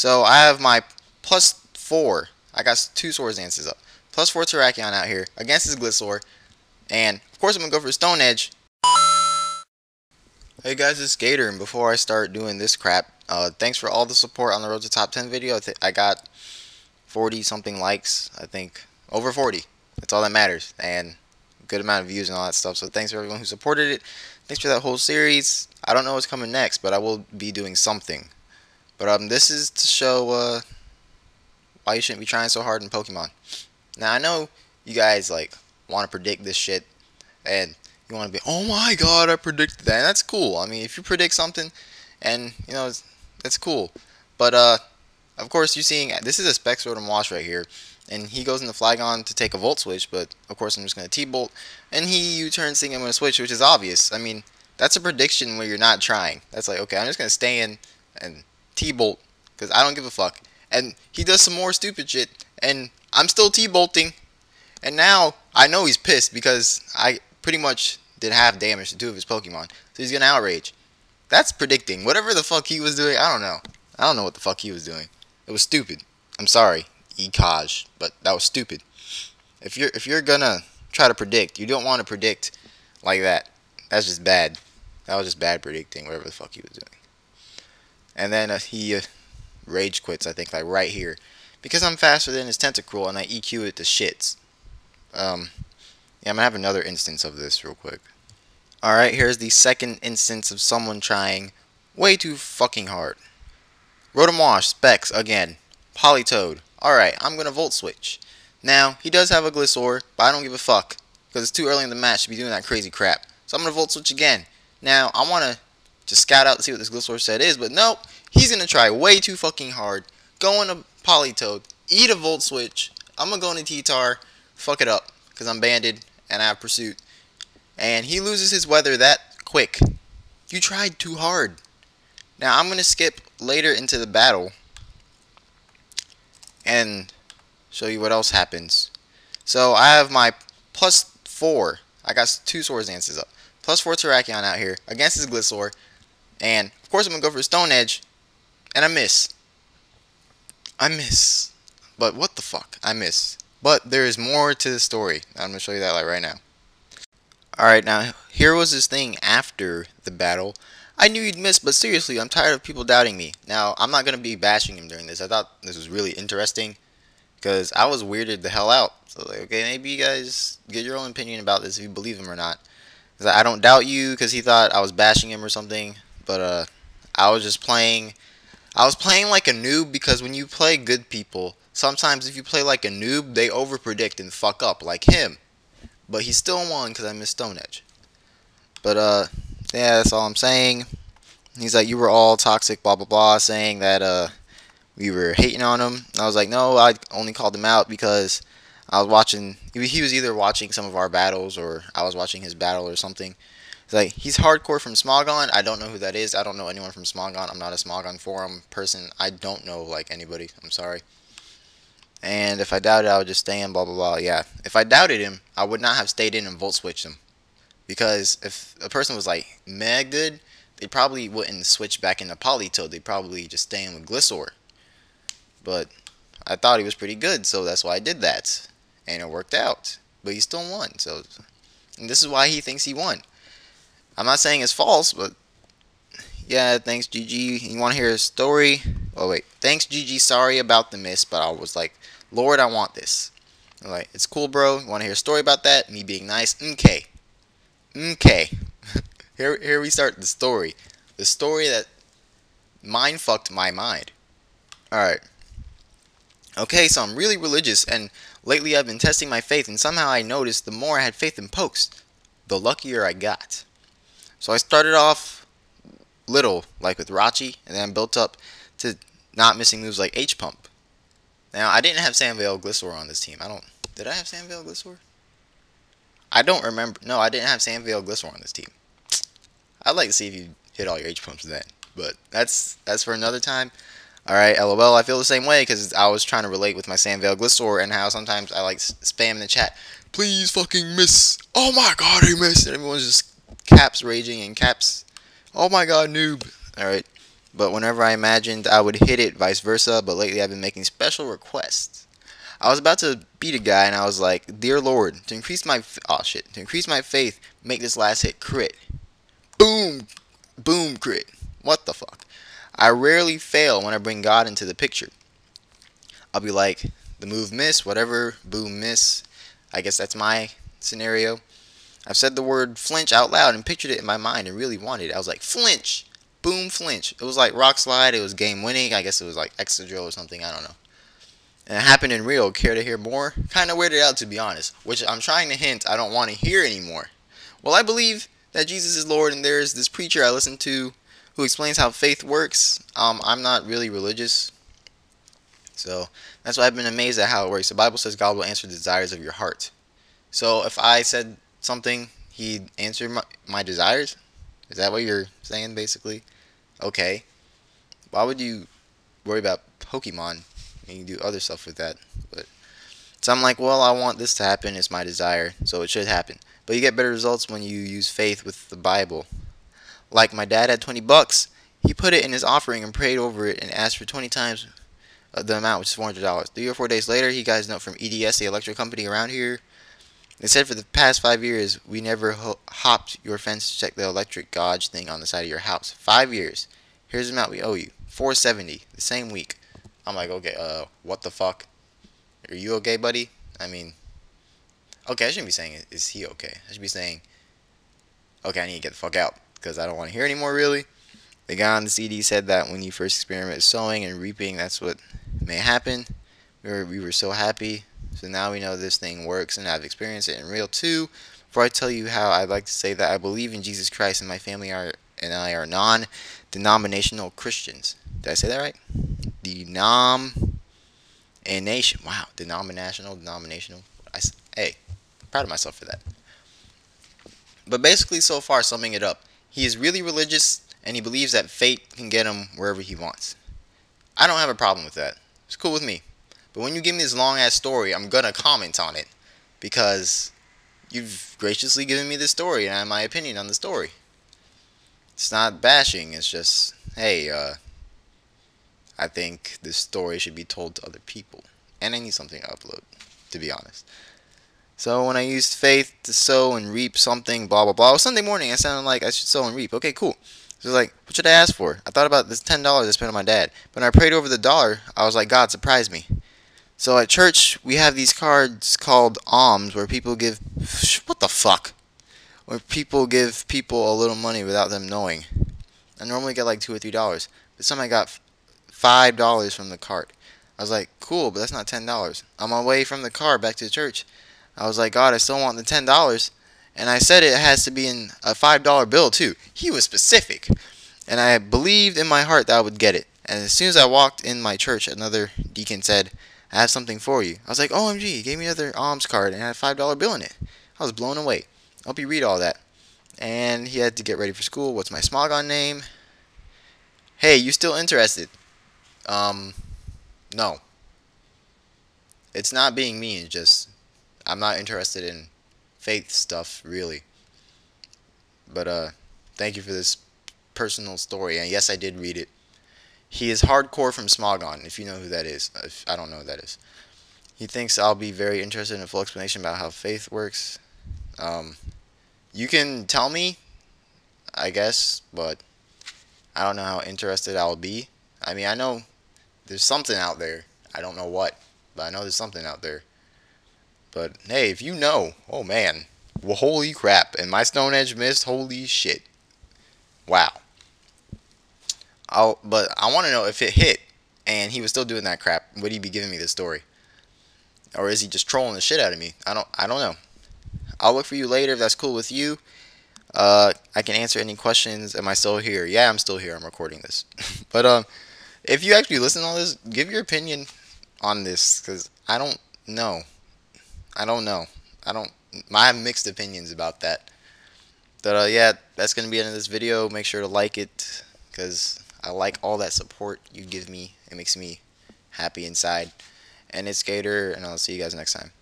So I have my +4. I got 2 Swords Dances up. +4 Terrakion out here against his Gliscor. And of course I'm going to go for Stone Edge. Hey guys, it's Gator, and before I start doing this crap, thanks for all the support on the Road to Top 10 video. I got 40 something likes, I think, over 40. That's all that matters, and a good amount of views and all that stuff. So thanks for everyone who supported it. Thanks for that whole series. I don't know what's coming next, but I will be doing something. But this is to show why you shouldn't be trying so hard in Pokemon. Now I know you guys like want to predict this shit, and you want to be, oh my god, I predicted that. And that's cool. I mean, if you predict something, and you know, that's cool. But of course, you're seeing this is a Specs rotom-w right here, and he goes into Flygon to take a Volt Switch. But of course, I'm just gonna T-Bolt, and he U-turns thinking I'm gonna switch, which is obvious. I mean, that's a prediction where you're not trying. That's like, okay, I'm just gonna stay in and T-Bolt because I don't give a fuck. And he does some more stupid shit, and I'm still T-bolting. And now I know he's pissed because I pretty much did half damage to 2 of his Pokemon. So he's gonna outrage. That's predicting. Whatever the fuck he was doing, I don't know. I don't know what the fuck he was doing. It was stupid. I'm sorry, itzGator, but that was stupid. If you're gonna try to predict, you don't want to predict like that. That's just bad. That was just bad predicting, whatever the fuck he was doing. And then he rage quits, I think, like right here. Because I'm faster than his Tentacruel and I EQ it to shits. Yeah, I'm gonna have another instance of this real quick. Alright, here's the second instance of someone trying way too fucking hard. Rotom-w, Specs again. Politoed. Alright, I'm gonna Volt Switch. Now, he does have a Gliscor, but I don't give a fuck. Because it's too early in the match to be doing that crazy crap. So I'm gonna Volt Switch again. Now, I wanna just scout out to see what this Gliscor set is, but nope. He's gonna try way too fucking hard. Go into Politoed. Eat a Volt Switch. I'm gonna go into T-Tar. Fuck it up. Because I'm banded and I have Pursuit. And he loses his weather that quick. You tried too hard. Now I'm going to skip later into the battle and show you what else happens. So I have my +4. I got 2 Swords Dances up. +4 Terrakion out here against his Gliscor. And of course I'm going to go for Stone Edge. And I miss. But what the fuck? I miss. But there is more to the story. I'm going to show you that like right now. Alright, now here was his thing after the battle. I knew he'd miss, but seriously, I'm tired of people doubting me. Now, I'm not going to be bashing him during this. I thought this was really interesting because I was weirded the hell out. So, like, okay, maybe you guys get your own opinion about this if you believe him or not. Because I don't doubt you because he thought I was bashing him or something. But I was just playing. I was playing like a noob because when you play good people, sometimes if you play like a noob, they overpredict and fuck up like him. But he still won because I missed Stone Edge. But yeah, that's all I'm saying. He's like, you were all toxic, blah blah blah, saying that we were hating on him. And I was like, no, I only called him out because I was watching. He was either watching some of our battles or I was watching his battle or something. It's like, he's hardcore from Smogon. I don't know who that is. I don't know anyone from Smogon. I'm not a Smogon forum person. I don't know like anybody. I'm sorry. And if I doubted, I would just stay in, blah, blah, blah. Yeah, if I doubted him, I would not have stayed in and Volt Switched him. Because if a person was like mad good, they probably wouldn't switch back into Politoed. They'd probably just stay in with Gliscor. But I thought he was pretty good, so that's why I did that. And it worked out. But he still won. So, and this is why he thinks he won. I'm not saying it's false, but yeah, thanks GG. You want to hear a story? Oh wait, thanks GG. Sorry about the miss, but I was like, Lord, I want this. I'm like, it's cool, bro. You want to hear a story about that? Me being nice. Okay. Here we start the story. The story that mind fucked my mind. Alright. Okay, so I'm really religious, and lately I've been testing my faith, and somehow I noticed the more I had faith in pokes, the luckier I got. So I started off little, like with Rachi, and then built up to not missing moves like H-Pump. Now, I didn't have Sandvale Gliscor on this team. Did I have Sandvale Gliscor? I don't remember. No, I didn't have Sandvale Gliscor on this team. I'd like to see if you hit all your H-Pumps then. But that's for another time. Alright, LOL, I feel the same way because I was trying to relate with my Sandvale Gliscor and how sometimes I like spam in the chat. Please fucking miss. Oh my god, he missed. And everyone's just caps raging and caps. Oh my god, noob. Alright. but whenever I imagined I would hit it, vice versa. But lately I've been making special requests. I was about to beat a guy, and I was like, "Dear Lord, to increase my to increase my faith, make this last hit crit." Boom, boom, crit. What the fuck? I rarely fail when I bring God into the picture. I'll be like, the move miss, whatever, boom miss. I guess that's my scenario. I've said the word flinch out loud and pictured it in my mind and really wanted it. I was like, flinch, boom, flinch. It was like rock slide. It was game winning. I guess it was like extra drill or something. I don't know. And it happened in real. Care to hear more? Kind of weirded out, to be honest. Which I'm trying to hint I don't want to hear anymore. Well, I believe that Jesus is Lord, and there's this preacher I listen to who explains how faith works. I'm not really religious, so that's why I've been amazed at how it works. The Bible says God will answer the desires of your heart. So if I said something, He'd answer my desires? Is that what you're saying, basically? Okay. Why would you worry about Pokemon? You can do other stuff with that. But so I'm like, well, I want this to happen. It's my desire, so it should happen. But you get better results when you use faith with the Bible. Like my dad had 20 bucks. He put it in his offering and prayed over it and asked for 20 times the amount, which is $400. 3 or 4 days later, he got his note from EDS, the electric company around here. They said for the past 5 years, we never hopped your fence to check the electric gauge thing on the side of your house. 5 years. Here's the amount we owe you. $470. The same week. I'm like, okay, what the fuck? Are you okay, buddy? I mean, okay, I shouldn't be saying, is he okay? I should be saying, okay, I need to get the fuck out, because I don't want to hear anymore, really. The guy on the CD said that when you first experiment with sowing and reaping, that's what may happen. We were so happy. So now we know this thing works, and I've experienced it in real too. Before I tell you how, I'd like to say that I believe in Jesus Christ, and my family and I are non-denominational Christians. Did I say that right? Wow, denominational. Hey, I'm proud of myself for that. But basically, so far, summing it up, he is really religious, and he believes that fate can get him wherever he wants. I don't have a problem with that. It's cool with me. But when you give me this long-ass story, I'm going to comment on it. Because you've graciously given me this story, and I have my opinion on the story. It's not bashing. It's just, hey, I think this story should be told to other people. And I need something to upload, to be honest. So when I used faith to sow and reap something, blah, blah, blah. It was Sunday morning. I sounded like I should sow and reap. Okay, cool. So it was like, what should I ask for? I thought about this $10 I spent on my dad. But when I prayed over the dollar, I was like, God, surprise me. So at church, we have these cards called alms where people give... What the fuck? Where people give people a little money without them knowing. I normally get like $2 or $3. This time I got $5 from the card. I was like, cool, but that's not $10. On my way from the car back to the church, I was like, God, I still want the $10. And I said it has to be in a $5 bill too. He was specific. And I believed in my heart that I would get it. And as soon as I walked in my church, another deacon said, I have something for you. I was like, OMG, he gave me another alms card and it had a $5 bill in it. I was blown away. I hope you read all that. And he had to get ready for school. What's my Smogon name? Hey, you still interested? No. It's not being mean, it's just I'm not interested in faith stuff, really. But, thank you for this personal story. And yes, I did read it. He is hardcore from Smogon, if you know who that is. If I don't know who that is. He thinks I'll be very interested in a full explanation about how faith works. You can tell me, I guess, but I don't know how interested I'll be. I mean, I know there's something out there. I don't know what, but I know there's something out there. But hey, if you know, oh man, well, holy crap! And my Stone Edge missed, holy shit! Wow. But I want to know if it hit and he was still doing that crap, would he be giving me this story? Or is he just trolling the shit out of me? I don't know. I'll look for you later if that's cool with you. I can answer any questions. Am I still here? Yeah, I'm still here. I'm recording this. But if you actually listen to all this, give your opinion on this, because I don't know. I have mixed opinions about that. But yeah, that's going to be the end of this video. Make sure to like it, because I like all that support you give me. It makes me happy inside. And itzGator, and I'll see you guys next time.